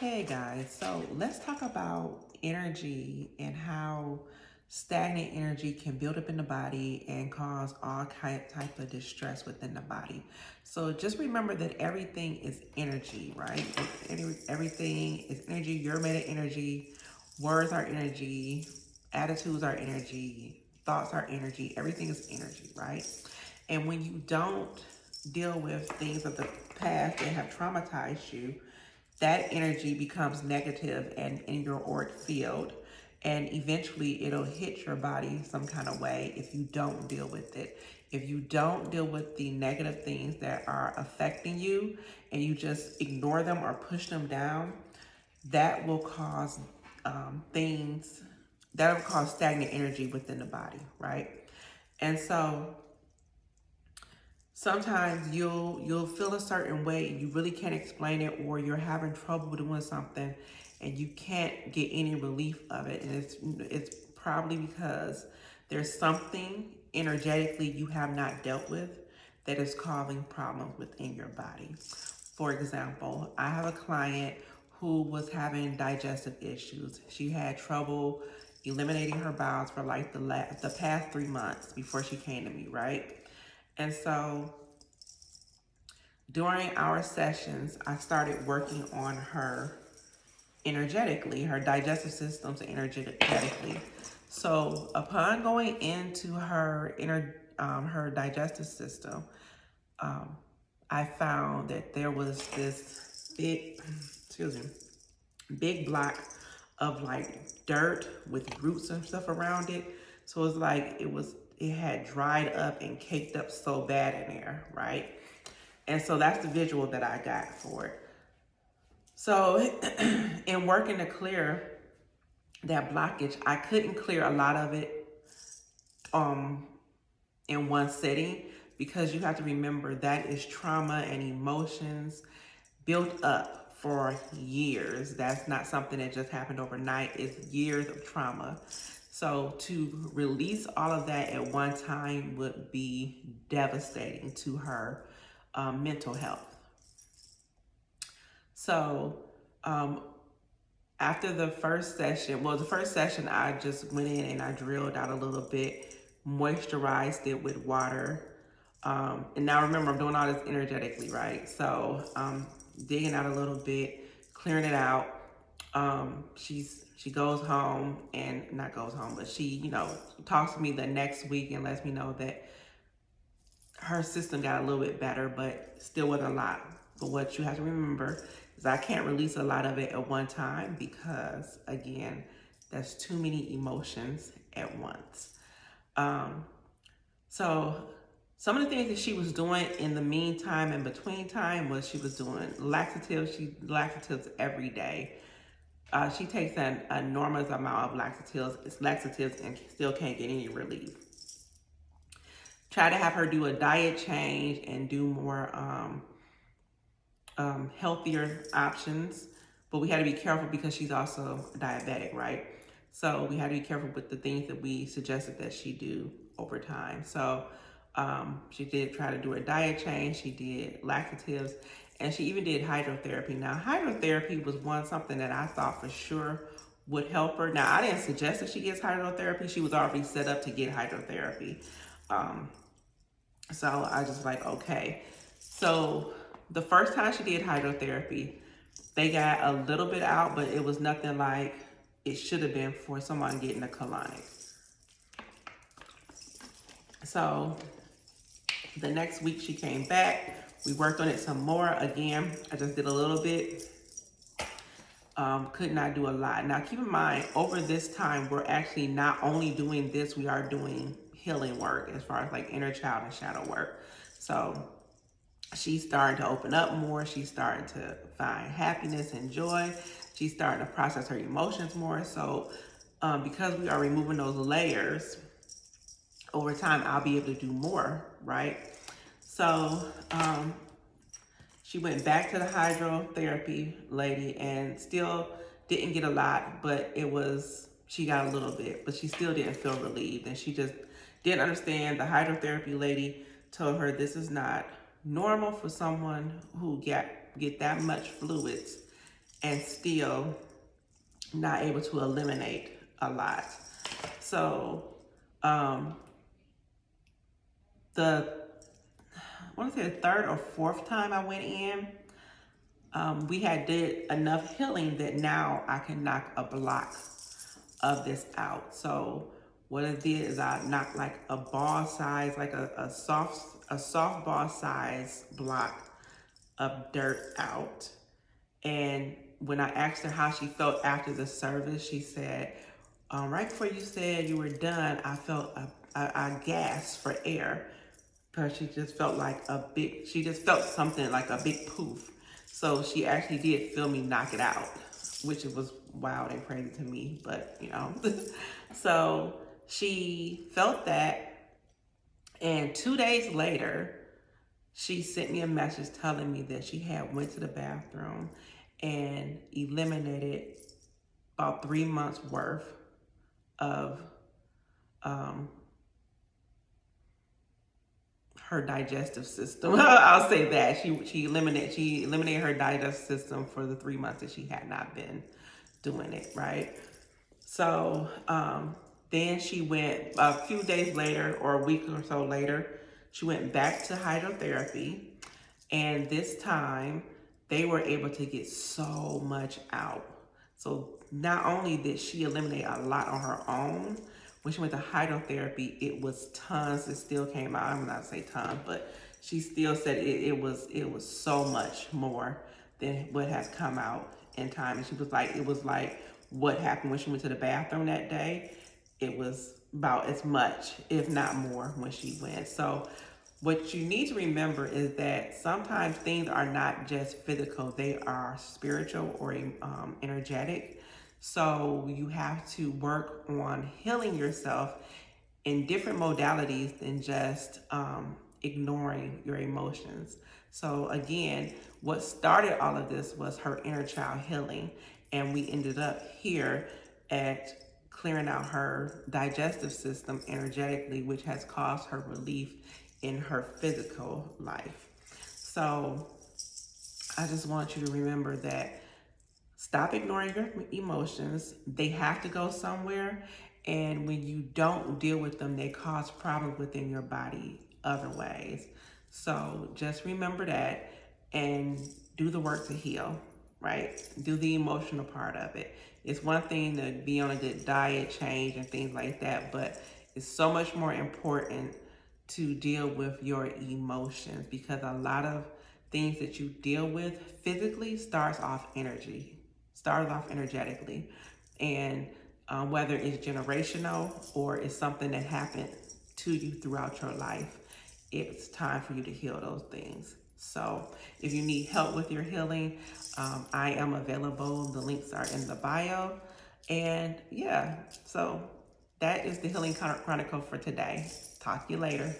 Hey guys, so let's talk about energy and how stagnant energy can build up in the body and cause all type of distress within the body. So just remember that everything is energy, right? Everything is energy. You're made of energy. Words are energy. Attitudes are energy. Thoughts are energy. Everything is energy, right? And when you don't deal with things of the past that have traumatized you, that energy becomes negative and in your auric field, and eventually it'll hit your body some kind of way if you don't deal with it. If you don't deal with the negative things that are affecting you and you just ignore them or push them down, that will cause things that will cause stagnant energy within the body, right? And so sometimes you'll feel a certain way, you really can't explain it, or you're having trouble doing something and you can't get any relief of it, and it's probably because there's something energetically you have not dealt with that is causing problems within your body. For example, I have a client who was having digestive issues. She had trouble eliminating her bowels for like the past 3 months before she came to me, right? And so during our sessions, I started working on her energetically, her digestive systems energetically. So upon going into her digestive system, I found that there was this big block of like dirt with roots and stuff around it. So it's like it had dried up and caked up so bad in there, right? And so that's the visual that I got for it. So in working to clear that blockage, I couldn't clear a lot of it in one sitting, because you have to remember that is trauma and emotions built up for years. That's not something that just happened overnight. It's years of trauma. So to release all of that at one time would be devastating to her mental health. So after the first session, I just went in and I drilled out a little bit, moisturized it with water. And now remember, I'm doing all this energetically, right? So digging out a little bit, clearing it out. She goes home, and not goes home, but she, talks to me the next week and lets me know that her system got a little bit better, but still wasn't a lot. But what you have to remember is I can't release a lot of it at one time, because again, that's too many emotions at once. So some of the things that she was doing in the meantime, in between time, was she was doing laxatives. She laxatives every day. She takes an enormous amount of laxatives and still can't get any relief. Try to have her do a diet change and do more healthier options, but we had to be careful because she's also diabetic, right? So we had to be careful with the things that we suggested that she do over time. So she did try to do a diet change. She did laxatives, and she even did hydrotherapy. Now, hydrotherapy was something that I thought for sure would help her. Now, I didn't suggest that she gets hydrotherapy. She was already set up to get hydrotherapy. So I just like, okay. So the first time she did hydrotherapy, they got a little bit out, but it was nothing like it should have been for someone getting a colonic. So the next week she came back. We worked on it some more. Again, I just did a little bit. Could not do a lot. Now keep in mind, over this time, we're actually not only doing this, we are doing healing work as far as like inner child and shadow work. So she's starting to open up more. She's starting to find happiness and joy. She's starting to process her emotions more. So because we are removing those layers, over time, I'll be able to do more, right? So she went back to the hydrotherapy lady and still didn't get a lot, but she got a little bit, but she still didn't feel relieved. And she just didn't understand. The hydrotherapy lady told her this is not normal for someone who get that much fluids and still not able to eliminate a lot. So the I want to say the third or fourth time I went in, we had did enough healing that now I can knock a block of this out. So what I did is I knocked like a ball size, like a softball size block of dirt out. And when I asked her how she felt after the service, she said, right before you said you were done, I felt I gasped for air, because she just felt like she just felt something like a big poof. So she actually did feel me knock it out, which it was wild and crazy to me, but you know. So she felt that, and 2 days later, she sent me a message telling me that she had went to the bathroom and eliminated about 3 months worth of her digestive system. I'll say that she eliminated her digestive system for the 3 months that she had not been doing it, right? So then she went a few days later, or a week or so later, she went back to hydrotherapy, and this time they were able to get so much out. So not only did she eliminate a lot on her own, when she went to hydrotherapy, it was tons that still came out. I'm not say tons, but she still said it was so much more than what has come out in time. And she was like, it was like what happened when she went to the bathroom that day. It was about as much, if not more, when she went. So what you need to remember is that sometimes things are not just physical, they are spiritual or energetic. So you have to work on healing yourself in different modalities than just ignoring your emotions. So again, what started all of this was her inner child healing, and we ended up here at clearing out her digestive system energetically, which has caused her relief in her physical life. So I just want you to remember that stop ignoring your emotions. They have to go somewhere. And when you don't deal with them, they cause problems within your body other ways. So just remember that and do the work to heal, right? Do the emotional part of it. It's one thing to be on a good diet change and things like that, but it's so much more important to deal with your emotions, because a lot of things that you deal with physically starts off energetically. And whether it's generational or it's something that happened to you throughout your life, it's time for you to heal those things. So if you need help with your healing, I am available. The links are in the bio. And yeah, so that is the Healing Chronicle for today. Talk to you later.